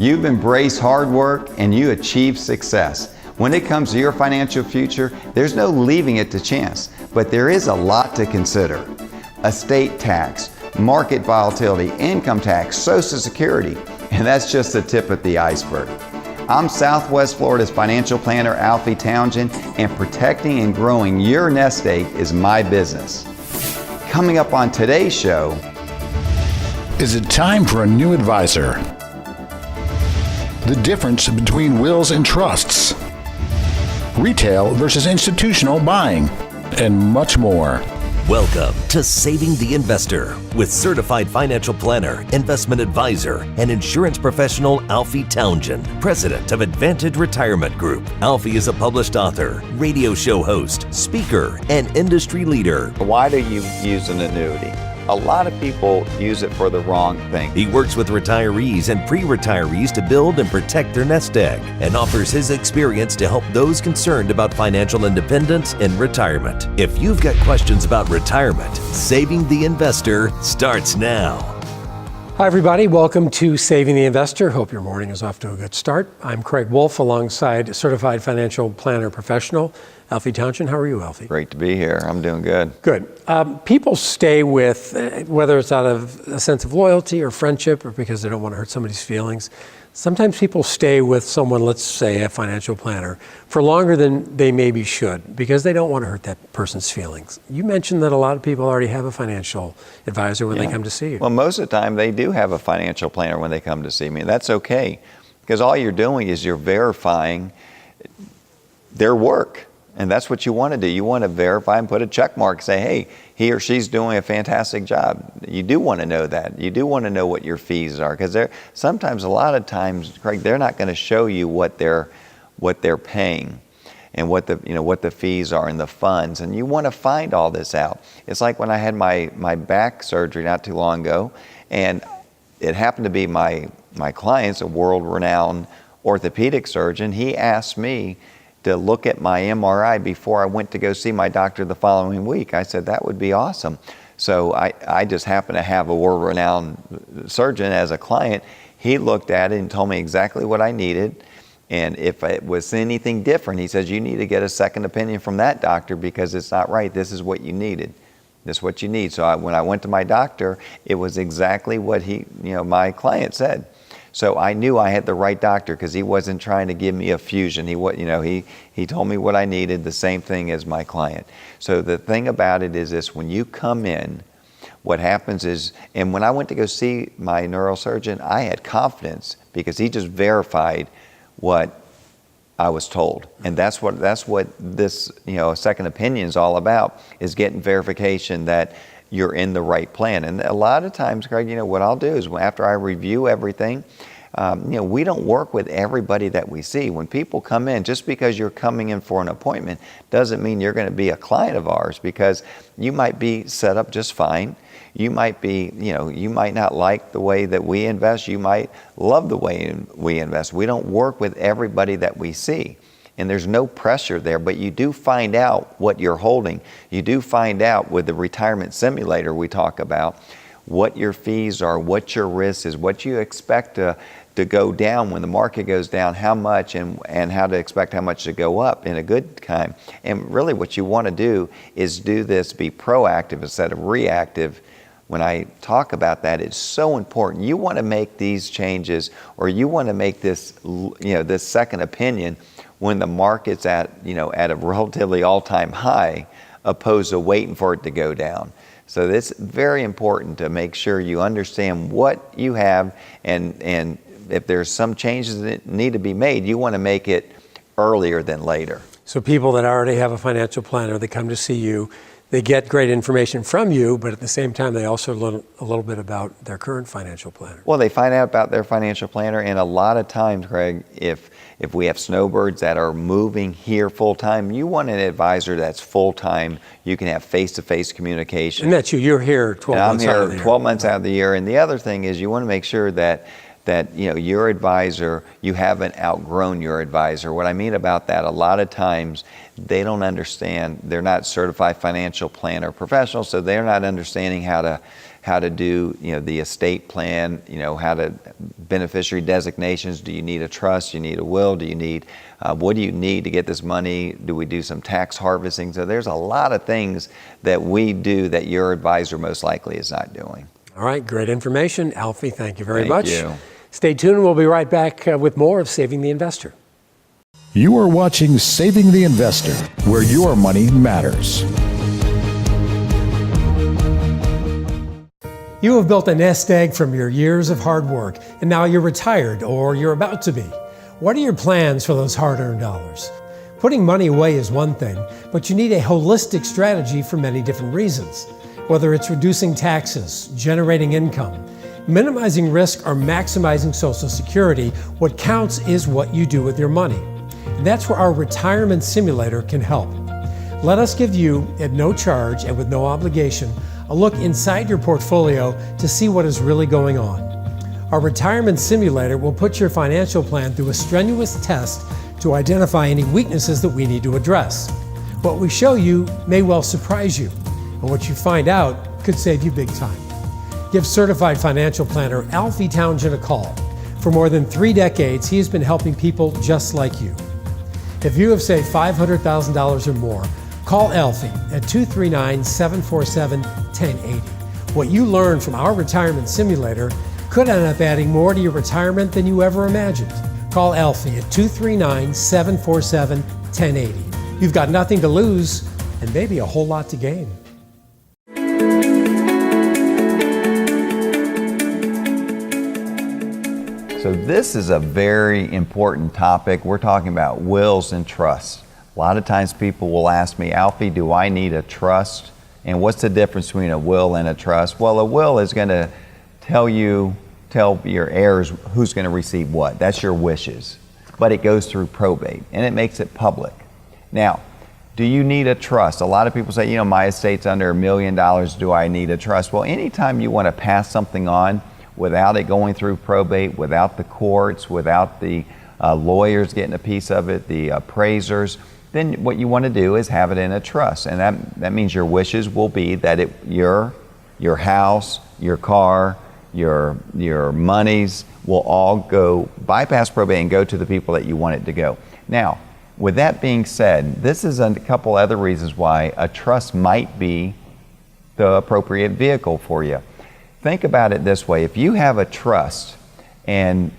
You've embraced hard work and you achieved success. When it comes to your financial future, there's no leaving it to chance, but there is a lot to consider. Estate tax, market volatility, income tax, Social Security, and that's just the tip of the iceberg. I'm Southwest Florida's financial planner, Alfie Townsend, and protecting and growing your nest egg is my business. Coming up on today's show, is it time for a new advisor? The difference between wills and trusts, retail versus institutional buying, and much more. Welcome to Saving the Investor with certified financial planner, investment advisor, and insurance professional Alfie Townsend, president of Advantage Retirement Group. Alfie is a published author, radio show host, speaker, and industry leader. why do you use an annuity? A lot of people use it for the wrong thing. He works with retirees and pre-retirees to build and protect their nest egg and offers his experience to help those concerned about financial independence in retirement. If you've got questions about retirement, Saving the Investor starts now. Hi, everybody. Welcome to Saving the Investor. Hope your morning is off to a good start. I'm Craig Wolf alongside certified financial planner professional Alfie Townsend. How are you, Alfie? Great to be here. I'm doing good. Good. People stay with, whether it's out of a sense of loyalty or friendship or because they don't want to hurt somebody's feelings, sometimes people stay with someone, let's say a financial planner, for longer than they maybe should because they don't want to hurt that person's feelings. You mentioned that a lot of people already have a financial advisor when they come to see you. Well, most of the time they do have a financial planner when they come to see me. That's okay because all you're doing is you're verifying their work. And that's what you want to do. You want to verify and put a check mark, say, hey, he or she's doing a fantastic job. You do want to know that. You do want to know what your fees are because sometimes, a lot of times, Craig, they're not going to show you what they're paying and what the fees are and the funds. And you want to find all this out. It's like when I had my back surgery not too long ago, and it happened to be my client's a world-renowned orthopedic surgeon. He asked me to look at my MRI before I went to go see my doctor the following week. I said, that would be awesome. So I just happened to have a world-renowned surgeon as a client. He looked at it and told me exactly what I needed. And if it was anything different, he says, you need to get a second opinion from that doctor because it's not right. This is what you needed. This is what you need. So when I went to my doctor, it was exactly what my client said. So I knew I had the right doctor because he wasn't trying to give me a fusion. He told me what I needed, the same thing as my client. So the thing about it is this: when you come in, what happens is, and when I went to go see my neurosurgeon, I had confidence because he just verified what I was told, and that's what this second opinion is all about: is getting verification that you're in the right plan. And a lot of times, Craig, what I'll do is after I review everything, we don't work with everybody that we see. When people come in, just because you're coming in for an appointment doesn't mean you're going to be a client of ours, because you might be set up just fine. You might be, you might not like the way that we invest. You might love the way we invest. We don't work with everybody that we see. And there's no pressure there, but you do find out what you're holding. You do find out with the retirement simulator we talk about what your fees are, what your risk is, what you expect to go down when the market goes down, how much, and how to expect how much to go up in a good time. And really what you want to do is do this, be proactive instead of reactive. When I talk about that, it's so important. You want to make these changes, or you want to make this, this second opinion when the market's at a relatively all-time high, opposed to waiting for it to go down. So it's very important to make sure you understand what you have, and if there's some changes that need to be made, you want to make it earlier than later. So people that already have a financial planner, they come to see you, they get great information from you, but at the same time, they also learn a little bit about their current financial planner. Well, they find out about their financial planner, and a lot of times, Craig, if we have snowbirds that are moving here full-time, you want an advisor that's full-time. You can have face-to-face communication. And that's you. You're here 12 months out of the year. 12 months out of the year. And the other thing is you want to make sure that your advisor, you haven't outgrown your advisor. What I mean about that, a lot of times they don't understand. They're not certified financial planner professionals, so they're not understanding how how to do, the estate plan, how to beneficiary designations. Do you need a trust? Do you need a will? Do you need, what do you need to get this money? Do we do some tax harvesting? So there's a lot of things that we do that your advisor most likely is not doing. All right, great information. Alfie, thank you very much. Thank you. Stay tuned. We'll be right back with more of Saving the Investor. You are watching Saving the Investor, where your money matters. You have built a nest egg from your years of hard work, and now you're retired or you're about to be. What are your plans for those hard-earned dollars? Putting money away is one thing, but you need a holistic strategy for many different reasons. Whether it's reducing taxes, generating income, minimizing risk, or maximizing Social Security, what counts is what you do with your money. And that's where our retirement simulator can help. Let us give you, at no charge and with no obligation, a look inside your portfolio to see what is really going on. Our retirement simulator will put your financial plan through a strenuous test to identify any weaknesses that we need to address. What we show you may well surprise you, and what you find out could save you big time. Give certified financial planner Alfie Townsend a call. For more than 3 decades, he has been helping people just like you. If you have saved $500,000 or more, call Alfie at 239-747-1080. What you learn from our retirement simulator could end up adding more to your retirement than you ever imagined. Call Alfie at 239-747-1080. You've got nothing to lose and maybe a whole lot to gain. So this is a very important topic. We're talking about wills and trusts. A lot of times people will ask me, Alfie, do I need a trust? And what's the difference between a will and a trust? Well, a will is going to tell your heirs who's going to receive what. That's your wishes. But it goes through probate, and it makes it public. Now, do you need a trust? A lot of people say, my estate's under $1 million. Do I need a trust? Well, anytime you want to pass something on without it going through probate, without the courts, without the lawyers getting a piece of it, the appraisers, then what you want to do is have it in a trust. And that means your wishes will be that your house, your car, your monies will all go bypass probate and go to the people that you want it to go. Now, with that being said, this is a couple other reasons why a trust might be the appropriate vehicle for you. Think about it this way. If you have a trust and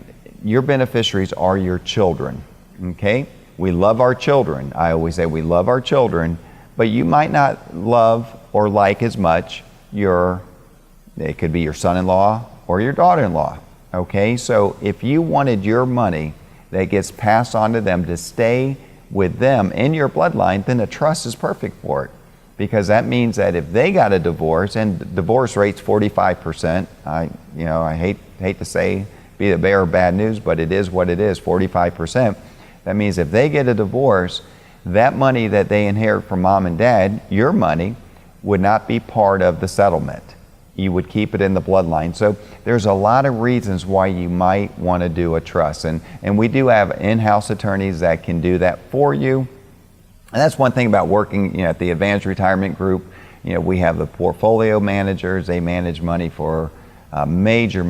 your beneficiaries are your children, okay? We love our children. I always say we love our children, but you might not love or like as much it could be your son-in-law or your daughter-in-law, okay? So if you wanted your money that gets passed on to them to stay with them in your bloodline, then a trust is perfect for it. Because that means that if they got a divorce, and divorce rate's 45%, I hate to say, be the bearer of bad news, but it is what it is, 45%. That means if they get a divorce, that money that they inherit from mom and dad, your money, would not be part of the settlement. You would keep it in the bloodline. So there's a lot of reasons why you might want to do a trust. And we do have in-house attorneys that can do that for you. And that's one thing about working at the Advanced Retirement Group. We have the portfolio managers. They manage money for major,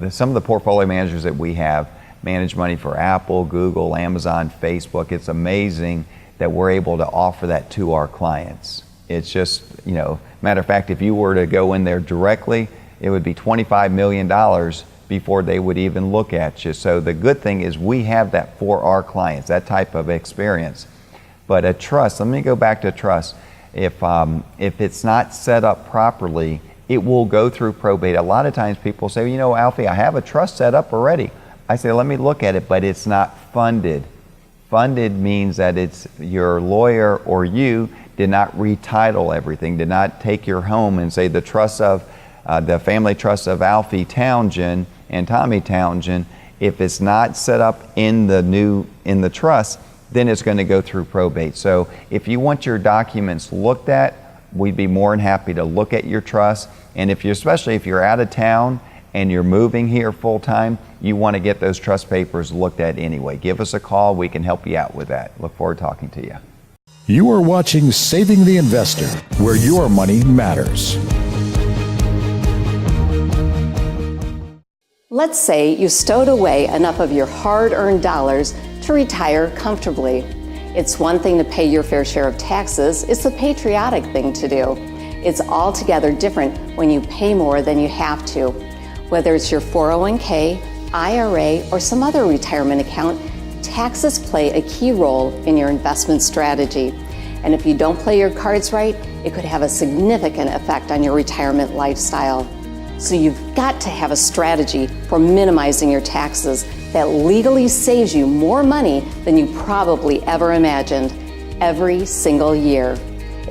some of the portfolio managers that we have manage money for Apple, Google, Amazon, Facebook. It's amazing that we're able to offer that to our clients. It's just, matter of fact, if you were to go in there directly, it would be $25 million before they would even look at you. So the good thing is we have that for our clients, that type of experience. But a trust, let me go back to trust. If it's not set up properly, it will go through probate. A lot of times people say, Alfie, I have a trust set up already. I say, let me look at it, but it's not funded. Funded means that it's your lawyer or you did not retitle everything, did not take your home and say the trust of the family trust of Alfie Townsend and Tommy Townsend. If it's not set up in the trust, then it's going to go through probate. So if you want your documents looked at, we'd be more than happy to look at your trust. And especially if you're out of town and you're moving here full time, you want to get those trust papers looked at anyway. Give us a call. We can help you out with that. Look forward to talking to you. You are watching Saving the Investor, where your money matters. Let's say you stowed away enough of your hard-earned dollars to retire comfortably. It's one thing to pay your fair share of taxes, it's a patriotic thing to do. It's altogether different when you pay more than you have to. Whether it's your 401k, IRA, or some other retirement account, taxes play a key role in your investment strategy. And if you don't play your cards right, it could have a significant effect on your retirement lifestyle. So you've got to have a strategy for minimizing your taxes that legally saves you more money than you probably ever imagined every single year.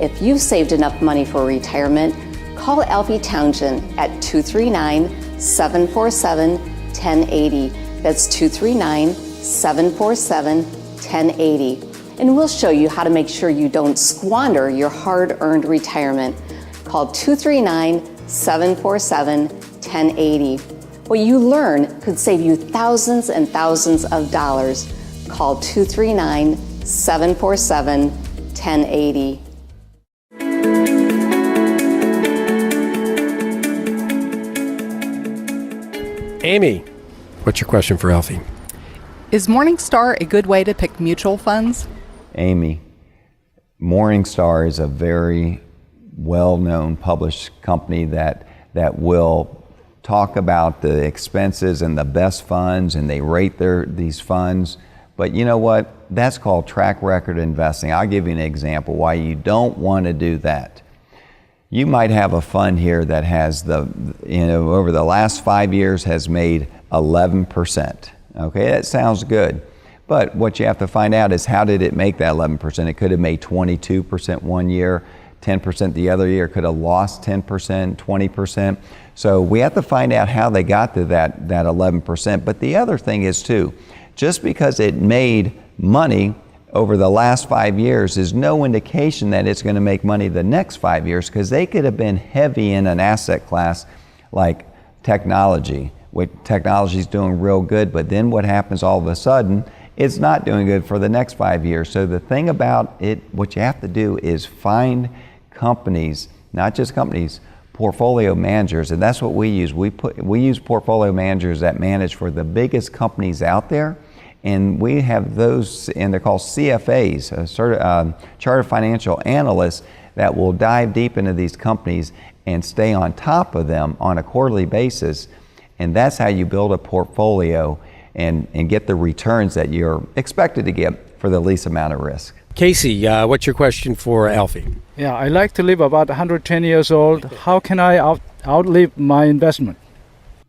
If you've saved enough money for retirement, call Alfie Townsend at 239-747-1080. That's 239-747-1080. And we'll show you how to make sure you don't squander your hard-earned retirement. Call 239-747-1080. What you learn could save you thousands and thousands of dollars. Call 239-747-1080. Amy, what's your question for Alfie? Is Morningstar a good way to pick mutual funds? Amy, Morningstar is a very well-known published company that will talk about the expenses and the best funds, and they rate these funds. But you know what? That's called track record investing. I'll give you an example why you don't want to do that. You might have a fund here that has over the last 5 years has made 11%. Okay, that sounds good. But what you have to find out is how did it make that 11%? It could have made 22% one year, 10% the other year, could have lost 10%, 20%. So we have to find out how they got to that 11%. But the other thing is too, just because it made money over the last 5 years is no indication that it's going to make money the next 5 years, because they could have been heavy in an asset class like technology. Technology is doing real good, but then what happens all of a sudden, it's not doing good for the next 5 years. So the thing about it, what you have to do is find companies, not just companies, portfolio managers, and that's what we use. We use portfolio managers that manage for the biggest companies out there. And we have those, and they're called CFAs, Chartered Financial Analysts, that will dive deep into these companies and stay on top of them on a quarterly basis. And that's how you build a portfolio and get the returns that you're expected to get for the least amount of risk. Casey, what's your question for Alfie? Yeah, I like to live about 110 years old. How can I outlive my investment?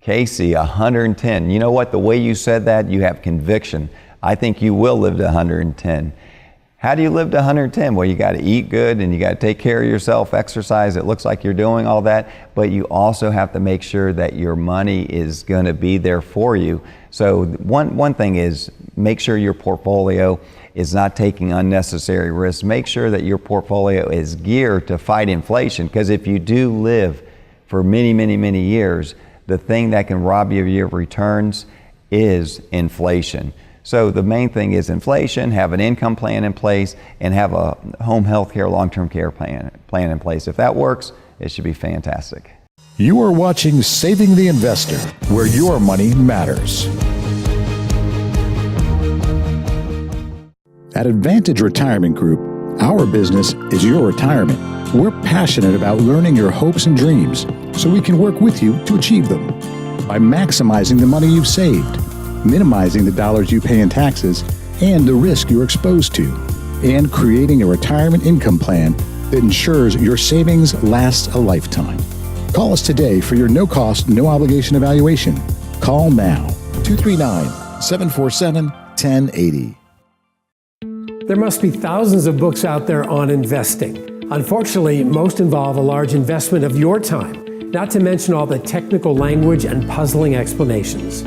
Casey, 110. You know what? The way you said that, you have conviction. I think you will live to 110. How do you live to 110? Well, you got to eat good and you got to take care of yourself, exercise. It looks like you're doing all that, but you also have to make sure that your money is going to be there for you. So one thing is make sure your portfolio is not taking unnecessary risks. Make sure that your portfolio is geared to fight inflation, because if you do live for many, many, many years, the thing that can rob you of your returns is inflation. So the main thing is inflation, have an income plan in place, and have a home health care, long-term care plan in place. If that works, it should be fantastic. You are watching Saving the Investor, where your money matters. At Advantage Retirement Group, our business is your retirement. We're passionate about learning your hopes and dreams so we can work with you to achieve them. By maximizing the money you've saved, minimizing the dollars you pay in taxes and the risk you're exposed to, and creating a retirement income plan that ensures your savings lasts a lifetime. Call us today for your no-cost, no-obligation evaluation. Call now, 239-747-1080. There must be thousands of books out there on investing. Unfortunately, most involve a large investment of your time, not to mention all the technical language and puzzling explanations.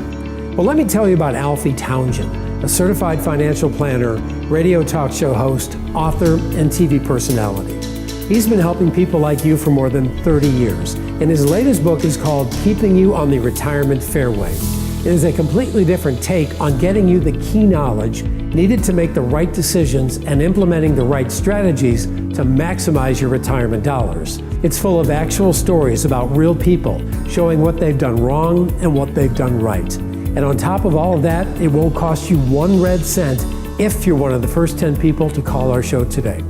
Well, let me tell you about Alfie Townsend, a certified financial planner, radio talk show host, author, and TV personality. He's been helping people like you for more than 30 years, and his latest book is called Keeping You on the Retirement Fairway. It is a completely different take on getting you the key knowledge needed to make the right decisions and implementing the right strategies to maximize your retirement dollars. It's full of actual stories about real people, showing what they've done wrong and what they've done right. And on top of all of that, it won't cost you 1 red cent if you're one of the first 10 people to call our show today.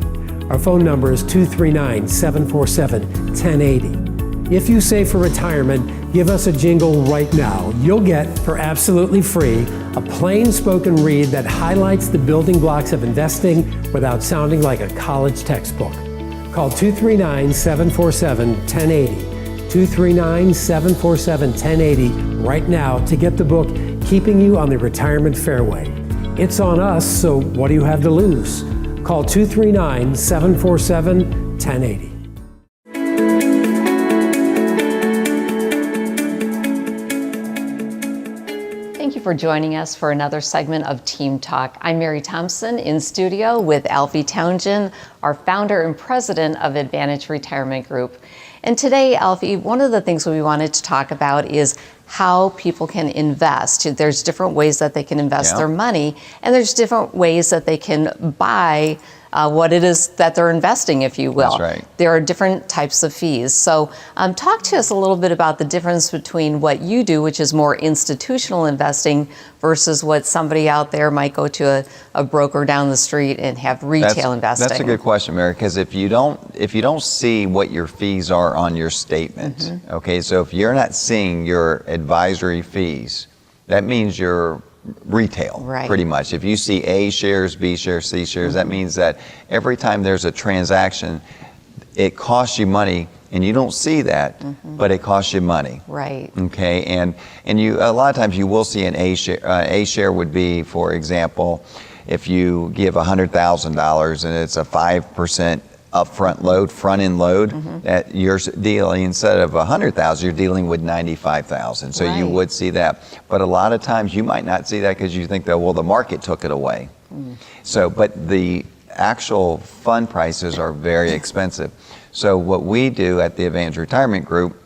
Our phone number is 239-747-1080. If you save for retirement, give us a jingle right now. You'll get, for absolutely free, a plain spoken read that highlights the building blocks of investing without sounding like a college textbook. Call 239-747-1080. 239-747-1080 right now to get the book Keeping You on the Retirement Fairway. It's on us, so what do you have to lose? Call 239-747-1080. Thank you for joining us for another segment of Team Talk. I'm Mary Thompson in studio with Alfie Townsend, our founder and president of Advantage Retirement Group. And today, Alfie, one of the things we wanted to talk about is how people can invest. There's different ways that they can invest their money, and there's different ways that they can buy what it is that they're investing, if you will. That's right. There are different types of fees. So talk to us a little bit about the difference between what you do, which is more institutional investing, versus what somebody out there might go to a broker down the street and have retail investing. That's a good question, Mary, because if you don't see what your fees are on your statement, okay, so if you're not seeing your advisory fees, that means you're retail, right, pretty much. If you see A shares, B shares, C shares, that means that every time there's a transaction, it costs you money, and you don't see that, but it costs you money. Right. Okay, and you a lot of times you will see an A share. A share would be, for example, if you give $100,000 and it's a 5% upfront load, front-end load, that you're dealing, instead of $100,000, you're dealing with $95,000. So you would see that. But a lot of times you might not see that because you think that, well, the market took it away. So, but the actual fund prices are very expensive. So what we do at the Advantage Retirement Group,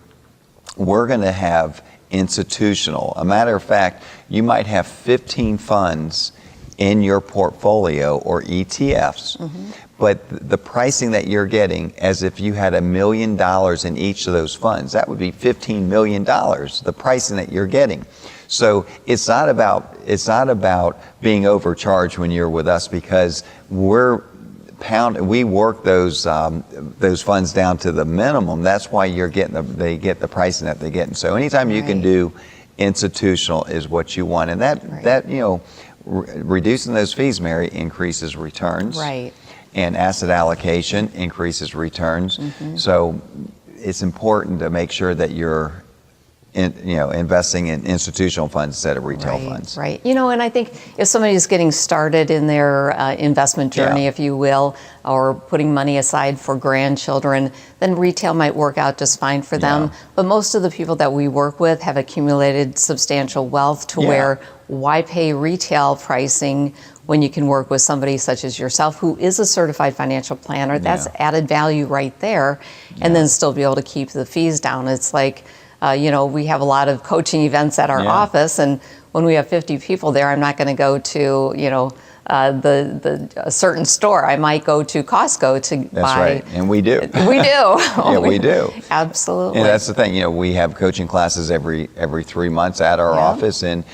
we're going to have institutional. A matter of fact, you might have 15 funds in your portfolio or ETFs, but the pricing that you're getting, as if you had $1 million in each of those funds, that would be $15 million, the pricing that you're getting. So it's not about being overcharged when you're with us, because we work those funds down to the minimum. That's why they get the pricing that they get. And so anytime you can do institutional is what you want, and that reducing those fees, Mary, increases returns. Right. And asset allocation increases returns. So it's important to make sure that you're investing in institutional funds instead of retail funds. Right. And I think if somebody's getting started in their investment journey, if you will, or putting money aside for grandchildren, then retail might work out just fine for them. But most of the people that we work with have accumulated substantial wealth to where, why pay retail pricing when you can work with somebody such as yourself, who is a certified financial planner? That's added value right there, and then still be able to keep the fees down. It's like, we have a lot of coaching events at our office, and when we have 50 people there, I'm not going to go to, a certain store. I might go to Costco to buy. That's right, and we do. We do. We do. Absolutely. And that's the thing. We have coaching classes every 3 months at our office, and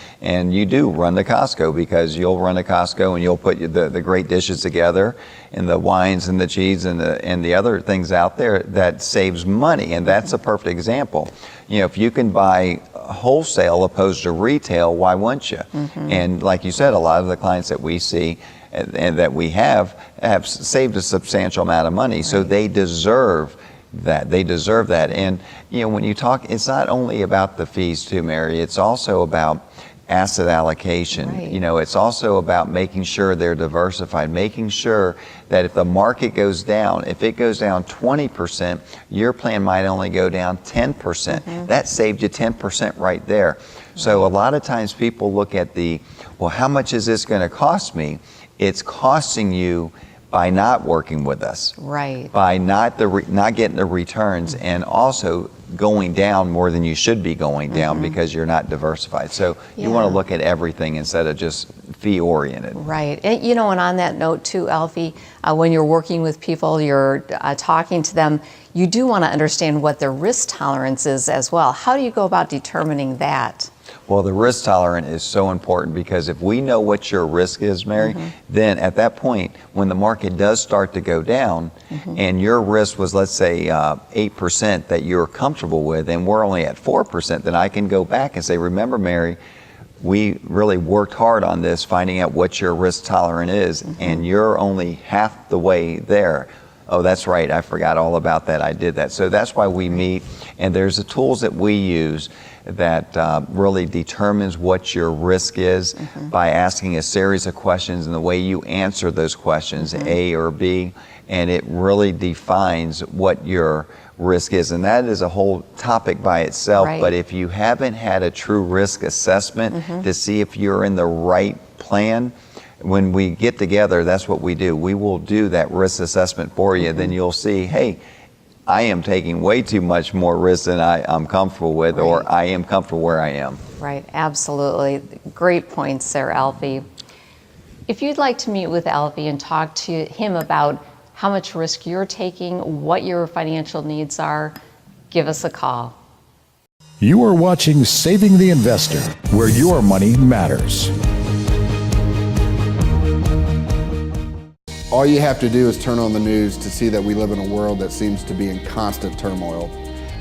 you do run to Costco, because you'll run to Costco and you'll put the great dishes together, and the wines and the cheese and the other things out there that saves money, and that's a perfect example. If you can buy wholesale opposed to retail, why wouldn't you? And like you said, a lot of the clients that we see and that we have saved a substantial amount of money, so they deserve that. They deserve that. And when you talk, it's not only about the fees too, Mary. It's also about asset allocation. It's also about making sure they're diversified, making sure that if the market goes down, if it goes down 20%, your plan might only go down 10%. That saved you 10% right there. So a lot of times people look at how much is this going to cost me? It's costing you by not working with us, by not getting the returns, and also going down more than you should be going down because you're not diversified. So you want to look at everything instead of just fee oriented. Right. And, and on that note too, Alfie, when you're working with people, you're talking to them, you do want to understand what their risk tolerance is as well. How do you go about determining that? Well, the risk tolerance is so important because if we know what your risk is, Mary, then at that point, when the market does start to go down and your risk was, let's say, 8% that you're comfortable with, and we're only at 4%, then I can go back and say, remember, Mary, we really worked hard on this, finding out what your risk tolerance is, and you're only half the way there. Oh, that's right, I forgot all about that, I did that. So that's why we meet, and there's the tools that we use that really determines what your risk is by asking a series of questions and the way you answer those questions, A or B, and it really defines what your risk is. And that is a whole topic by itself, but if you haven't had a true risk assessment to see if you're in the right plan, when we get together, that's what we do. We will do that risk assessment for you. Then you'll see, hey, I am taking way too much more risk than I'm comfortable with, or I am comfortable where I am. Right, absolutely. Great points there, Alfie. If you'd like to meet with Alfie and talk to him about how much risk you're taking, what your financial needs are, give us a call. You are watching Saving the Investor, where your money matters. All you have to do is turn on the news to see that we live in a world that seems to be in constant turmoil.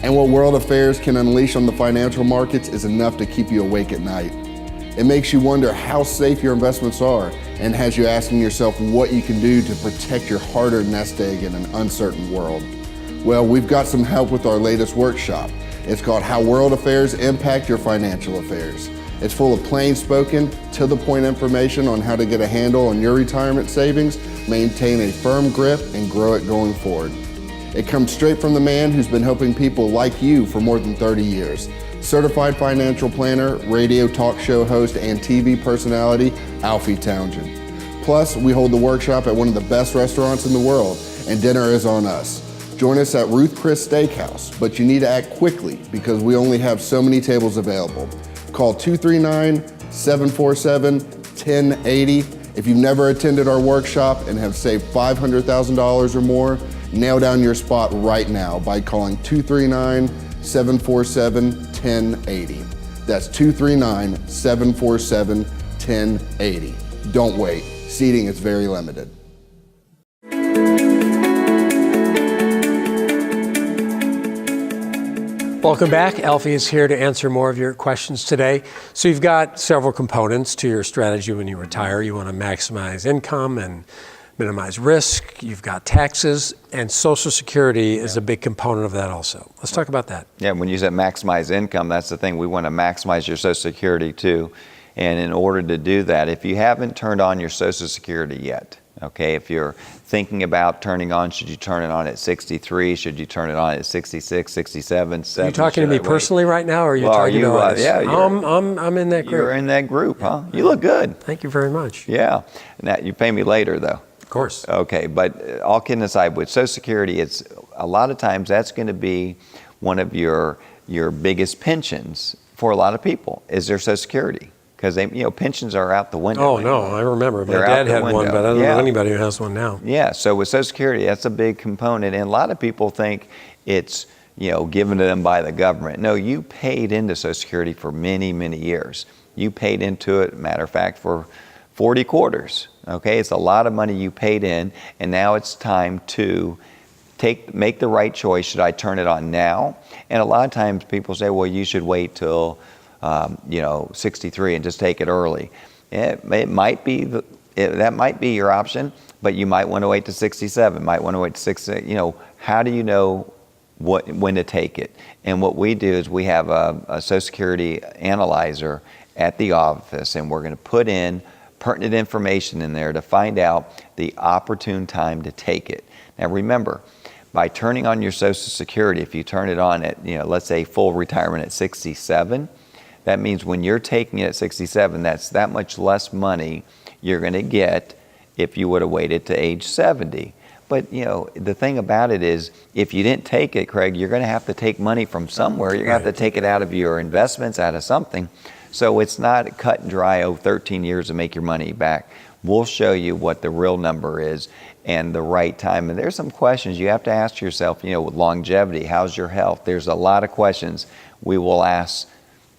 And what world affairs can unleash on the financial markets is enough to keep you awake at night. It makes you wonder how safe your investments are and has you asking yourself what you can do to protect your hard-earned nest egg in an uncertain world. Well, we've got some help with our latest workshop. It's called How World Affairs Impact Your Financial Affairs. It's full of plain-spoken, to-the-point information on how to get a handle on your retirement savings, maintain a firm grip, and grow it going forward. It comes straight from the man who's been helping people like you for more than 30 years. Certified financial planner, radio talk show host, and TV personality, Alfie Townsend. Plus, we hold the workshop at one of the best restaurants in the world, and dinner is on us. Join us at Ruth Chris Steakhouse, but you need to act quickly because we only have so many tables available. Call 239-747-1080. If you've never attended our workshop and have saved $500,000 or more, nail down your spot right now by calling 239-747-1080. That's 239-747-1080. Don't wait. Seating is very limited. Welcome back. Alfie is here to answer more of your questions today. So you've got several components to your strategy when you retire. You want to maximize income and minimize risk. You've got taxes, and Social Security is a big component of that also. Let's talk about that. Yeah, when you said maximize income, that's the thing. We want to maximize your Social Security too. And in order to do that, if you haven't turned on your Social Security yet, okay, if you're thinking about turning on, should you turn it on at 63? Should you turn it on at 66, 67, 70? Are you talking to me personally right now, or are you talking to us? Yeah, I'm in that group. You're in that group, huh? You look good. Thank you very much. Yeah. Now, you pay me later, though. Of course. Okay, but all kidding aside, with Social Security, it's a lot of times that's going to be one of your biggest pensions for a lot of people is their Social Security. Because pensions are out the window. Oh, no, I remember. My dad had one, but I don't know anybody who has one now. Yeah, so with Social Security, that's a big component. And a lot of people think it's, given to them by the government. No, you paid into Social Security for many, many years. You paid into it, matter of fact, for 40 quarters. Okay, it's a lot of money you paid in, and now it's time to make the right choice. Should I turn it on now? And a lot of times people say, well, you should wait till 63 and just take it early. It might be that might be your option, but you might want to wait to 67. Might want to wait to 60. How do you know when to take it? And what we do is we have a Social Security analyzer at the office, and we're going to put in pertinent information in there to find out the opportune time to take it. Now remember, by turning on your Social Security, if you turn it on at let's say full retirement at 67. That means when you're taking it at 67, that's that much less money you're going to get if you would have waited to age 70. But you know, the thing about it is, if you didn't take it, Craig, you're going to have to take money from somewhere. You're going to have to take it out of your investments, out of something. So it's not cut and dry, 13 years to make your money back. We'll show you what the real number is and the right time. And there's some questions you have to ask yourself, you know, with longevity, how's your health? There's a lot of questions we will ask,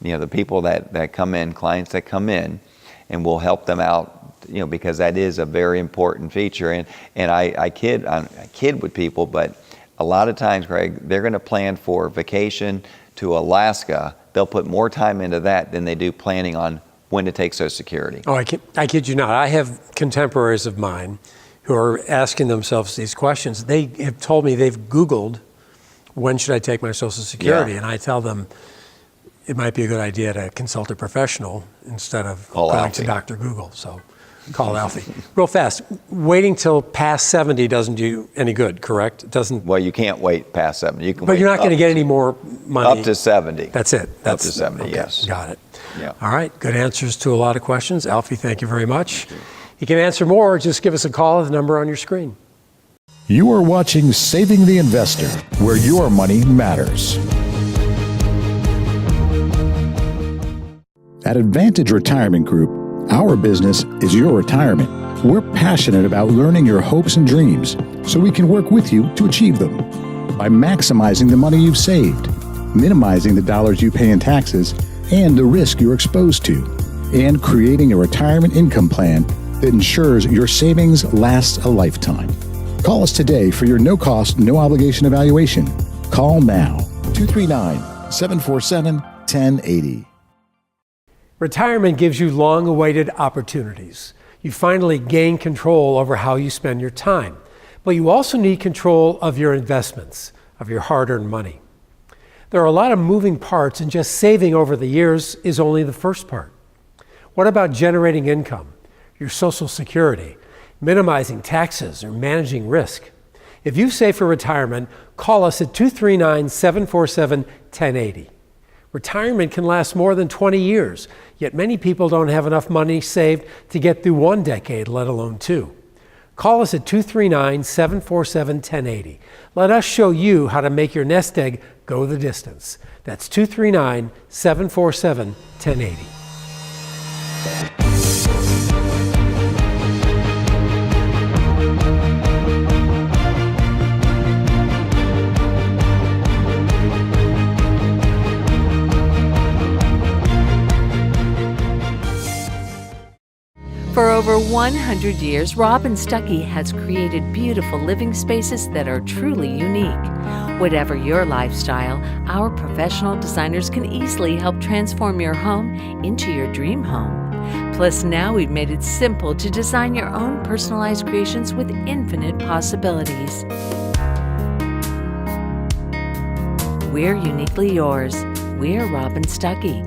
you know, the people that come in, clients that come in, and we'll help them out, you know, because that is a very important feature. And I kid with people, but a lot of times, Craig, they're going to plan for vacation to Alaska. They'll put more time into that than they do planning on when to take Social Security. Oh, I kid you not. I have contemporaries of mine who are asking themselves these questions. They have told me they've Googled, when should I take my Social Security? Yeah. And I tell them it might be a good idea to consult a professional instead of Call going Alfie. to Dr. Google. So call Alfie. Real fast, waiting till past 70 doesn't do any good, correct? It doesn't. Well, you can't wait past 70. You can But wait you're not going to up get any more money. Up to 70. That's it. Up to 70, okay, yes. Got it. Yeah. All right, good answers to a lot of questions. Alfie, thank you very much. You can answer more, just give us a call at the number on your screen. You are watching Saving the Investor, where your money matters. At Advantage Retirement Group, our business is your retirement. We're passionate about learning your hopes and dreams so we can work with you to achieve them. By maximizing the money you've saved, minimizing the dollars you pay in taxes and the risk you're exposed to, and creating a retirement income plan that ensures your savings last a lifetime. Call us today for your no-cost, no-obligation evaluation. Call now, 239-747-1080. Retirement gives you long-awaited opportunities. You finally gain control over how you spend your time. But you also need control of your investments, of your hard-earned money. There are a lot of moving parts, and just saving over the years is only the first part. What about generating income, your Social Security, minimizing taxes, or managing risk? If you save for retirement, call us at 239-747-1080. Retirement can last more than 20 years, yet many people don't have enough money saved to get through 1 decade, let alone 2. Call us at 239-747-1080. Let us show you how to make your nest egg go the distance. That's 239-747-1080. For over 100 years, Robin Stuckey has created beautiful living spaces that are truly unique. Whatever your lifestyle, our professional designers can easily help transform your home into your dream home. Plus, now we've made it simple to design your own personalized creations with infinite possibilities. We're uniquely yours. We're Robin Stuckey.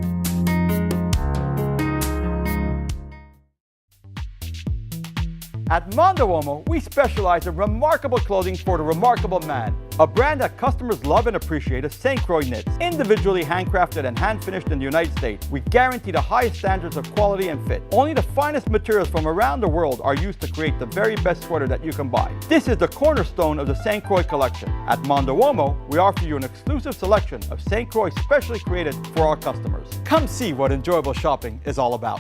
At Mondo Uomo, we specialize in remarkable clothing for the remarkable man. A brand that customers love and appreciate is St. Croix knits. Individually handcrafted and hand-finished in the United States, we guarantee the highest standards of quality and fit. Only the finest materials from around the world are used to create the very best sweater that you can buy. This is the cornerstone of the St. Croix collection. At Mondo Uomo, we offer you an exclusive selection of St. Croix specially created for our customers. Come see what enjoyable shopping is all about.